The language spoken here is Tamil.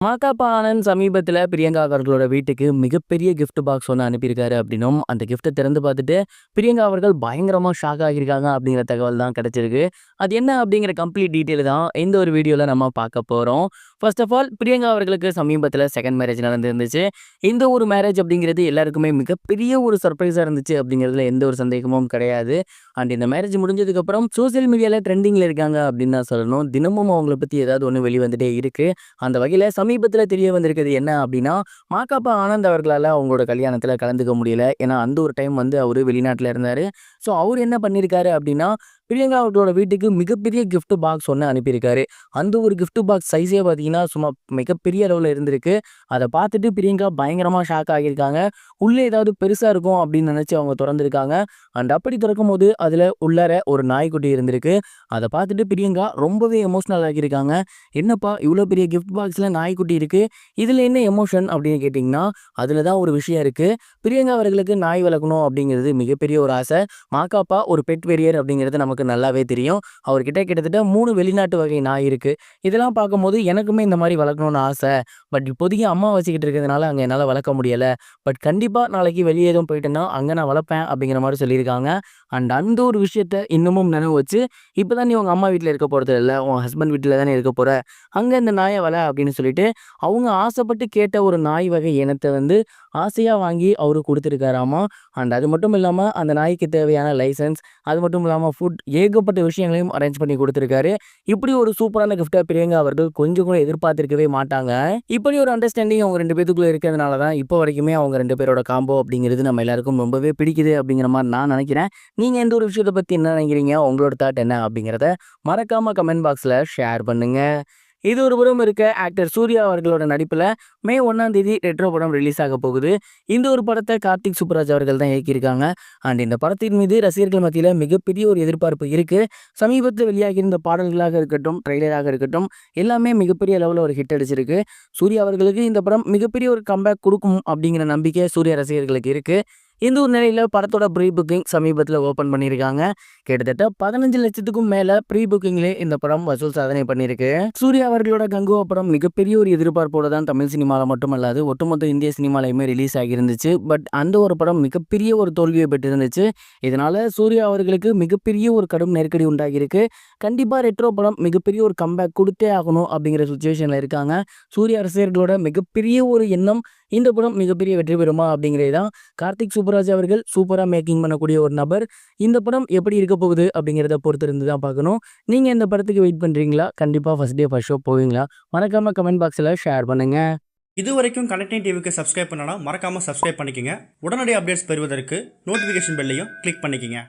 மாகாபா ஆனந்த் சமீபத்தில பிரியங்கா அவர்களோட வீட்டுக்கு மிகப்பெரிய கிஃப்ட் பாக்ஸ் ஒண்ணு அனுப்பியிருக்காரு அப்படின்னும், அந்த கிஃப்ட்ட திறந்து பார்த்துட்டு பிரியங்கா அவர்கள் பயங்கரமா ஷாக் ஆகியிருக்காங்க அப்படிங்கிற தகவல் தான் கிடைச்சிருக்கு. அது என்ன அப்படிங்கிற கம்ப்ளீட் டீட்டெயில் தான் இந்த ஒரு வீடியோல நம்ம பார்க்க போறோம். ஃபர்ஸ்ட் ஆஃப் ஆல் பிரியங்கா அவர்களுக்கு சமீபத்தில செகண்ட் மேரேஜ் நடந்திருந்துச்சு. இந்த ஒரு மேரேஜ் அப்படிங்கிறது எல்லாருக்குமே மிகப்பெரிய ஒரு சர்ப்ரைஸா இருந்துச்சு அப்படிங்கிறதுல எந்த ஒரு சந்தேகமும் கிடையாது. அண்ட் இந்த மேரேஜ் முடிஞ்சதுக்கப்புறம் சோசியல் மீடியால ட்ரெண்டிங்ல இருக்காங்க அப்படின்னு தான் சொல்லணும். தினமும் அவங்கள பத்தி ஏதாவது ஒண்ணு வெளிவந்துட்டே இருக்கு. அந்த வகையில சமீபத்தில தெரிய வந்திருக்கிறது என்ன அப்படின்னா, மாகாபா ஆனந்த் அவர்களால அவங்களோட கல்யாணத்தில கலந்துக்க முடியல. ஏன்னா, அந்த ஒரு டைம் வந்து அவரு வெளிநாட்டில இருந்தாரு. ஸோ, அவரு என்ன பண்ணியிருக்காரு அப்படின்னா, பிரியங்கா அவர்களோட வீட்டுக்கு மிகப்பெரிய கிஃப்ட் பாக்ஸ் ஒண்ணு அனுப்பியிருக்காரு. அந்த ஒரு கிஃப்ட் பாக்ஸ் சைஸே பார்த்தீங்கன்னா, சும்மா மிகப்பெரிய அளவுல இருந்திருக்கு. அத பார்த்துட்டு பிரியங்கா பயங்கரமா ஷாக் ஆகியிருக்காங்க. உள்ள ஏதாவது பெருசா இருக்கும் அப்படின்னு நினைச்சு அவங்க தொறந்திருக்காங்க. அண்ட் அப்படி தொறக்கும்போது அதில உள்ளார ஒரு நாய்க்குட்டி இருந்திருக்கு. அத பார்த்துட்டு பிரியங்கா ரொம்பவே எமோஷனல் ஆகியிருக்காங்க. "என்னப்பா இவ்ளோ பெரிய கிஃப்ட் பாக்ஸ்ல நாய்க்குட்டி இருக்கு. இதுல என்ன எமோஷன்?" அப்படின்னு கேட்டீங்கன்னா, அதில தான் ஒரு விஷயம் இருக்கு. பிரியங்கா அவர்களுக்கு நாய் வளர்க்கணும் அப்படிங்கிறது மிகப்பெரிய ஒரு ஆசை. மாகாபா ஒரு பெட் வெறியர் அப்படிங்கிறது நமக்கு நல்லாவே தெரியும். அவர்கிட்ட கிட்டத்தட்ட 3 வெளிநாட்டு வகை நாய் இருக்கு. இதெல்லாம் பார்க்கும்போது எனக்குமே இந்த மாரி வளர்க்கணும்னு ஆசை. பட் இப்போதைக்கு அம்மா வச்சுக்கிட்டு இருக்கிறதுனால அங்க என்னால வளர்க்க முடியல. பட் கண்டிப்பா நாளைக்கு வெளிய எதுவும் போயிட்டேன்னா, அங்க நான் வளர்ப்பேன் அப்படிங்கிற மாரி சொல்லியிருக்காங்க. அண்ட் அந்த ஒரு விஷயத்த இன்னமும் நினைவு வச்சு, "இப்ப தான் நீ உங்க அம்மா வீட்ல இருக்க போறது இல்ல. உன் ஹஸ்பண்ட் வீட்ல தானே இருக்க போற. அங்க இந்த நாய அப்படின்னு சொல்லிட்டு அவங்க ஆசைப்பட்டு கேட்ட ஒரு நாய் வகை இனத்த வந்து ஆசையா வாங்கி அவரு குடுத்துருக்காராமா. அண்ட் அது மட்டும் இல்லாம அந்த நாய்க்கு தேவையான லைசென்ஸ், அது மட்டும் இல்லாம ஃபுட் ஏகப்பட்ட விஷயங்களையும் அரேஞ்ச் பண்ணி குடுத்துருக்காரு. இப்படி ஒரு சூப்பரான கிஃப்ட்ட பிரியங்கா அவர்கள் கொஞ்சம் கூட எதிர்பார்த்திருக்கவே மாட்டாங்க. இப்படி ஒரு அண்டர்ஸ்டாண்டிங் அவங்க 2 பேத்துக்குள்ள இருக்கிறதுனால தான் இப்போ வரைக்குமே அவங்க 2 பேரோட காம்போ அப்படிங்கிறது நம்ம எல்லாருக்கும் ரொம்பவே பிடிக்குது அப்படிங்கிற மாரி நான் நினைக்கிறேன். நீங்க இந்த ஒரு விஷயத்த பத்தி என்ன நினைக்கிறீங்க? உங்களோட தாட் என்ன அப்படிங்கிறத மறக்காம கமெண்ட் பாக்ஸ்ல ஷேர் பண்ணுங்க. இது ஒரு புறம் இருக்க ஆக்டர் சூர்யா அவர்களோட நடிப்புல மே 1ஆம் தேதி ரெட்ரோ படம் ரிலீஸ் ஆக போகுது. இந்த ஒரு படத்தை கார்த்திக் சுப்புராஜ் அவர்கள் தான் இயக்கியிருக்காங்க. அண்ட் இந்த படத்தின் மீது ரசிகர்கள் மத்தியில மிகப்பெரிய ஒரு எதிர்பார்ப்பு இருக்கு. சமீபத்தில் வெளியாகியிருந்த பாடல்களாக இருக்கட்டும், ட்ரெய்லராக இருக்கட்டும், எல்லாமே மிகப்பெரிய அளவுல ஒரு ஹிட் அடிச்சிருக்கு. சூர்யா அவர்களுக்கு இந்த படம் மிகப்பெரிய ஒரு கம்பேக் குடுக்கும் அப்படிங்கிற நம்பிக்கை சூர்யா ரசிகர்களுக்கு இருக்கு. இந்த ஒரு நிலையில படத்தோட ப்ரீ புக்கிங் சமீபத்தில் ஓப்பன் பண்ணியிருக்காங்க. கிட்டத்தட்ட 15,00,000க்கும் மேல ப்ரீ புக்கிங்லேயே இந்த படம் வசூல் சாதனை பண்ணியிருக்கு. சூர்யா அவர்களோட கங்குவா படம் மிகப்பெரிய ஒரு எதிர்பார்ப்போட தான் தமிழ் சினிமாவில் மட்டுமல்லாது ஒட்டுமொத்த இந்திய சினிமாலையுமே ரிலீஸ் ஆகியிருந்துச்சு. பட் அந்த ஒரு படம் மிகப்பெரிய ஒரு தோல்வியை பெற்றிருந்துச்சு. இதனால சூர்யா அவர்களுக்கு மிகப்பெரிய ஒரு கடும் நெருக்கடி உண்டாகியிருக்கு. கண்டிப்பா ரெட்ரோ படம் மிகப்பெரிய ஒரு கம்பேக் கொடுத்தே ஆகணும் அப்படிங்கிற சுச்சுவேஷன்ல இருக்காங்க. சூர்யா ரசிகர்களோட மிகப்பெரிய ஒரு எண்ணம் இந்த படம் மிகப்பெரிய வெற்றி பெறுமா அப்படிங்கிறது தான். கார்த்திக் சுப்புராஜ் அவர்கள் சூப்பரா மேக்கிங் பண்ணக்கூடிய ஒரு நபர். இந்த படம் எப்படி இருக்க போகுது அப்படிங்கிறத பொறுத்து இருந்து தான் பார்க்கணும். நீங்க இந்த படத்துக்கு வெயிட் பண்றீங்களா? கண்டிப்பா ஃபர்ஸ்ட் டே ஃபர்ஸ்ட் ஷோ போவீங்களா? மறக்காம கமெண்ட் பாக்ஸ்ல ஷேர் பண்ணுங்க. இதுவரைக்கும் கனெக்டிங் டிவிக்கு சப்ஸ்கிரைப் பண்ணனா மறக்காம சப்ஸ்கிரைப் பண்ணிக்கங்க. உடனடி அப்டேட்ஸ் பெறுவதற்கு நோட்டிஃபிகேஷன் பெல்லையும் கிளிக் பண்ணிக்கங்க.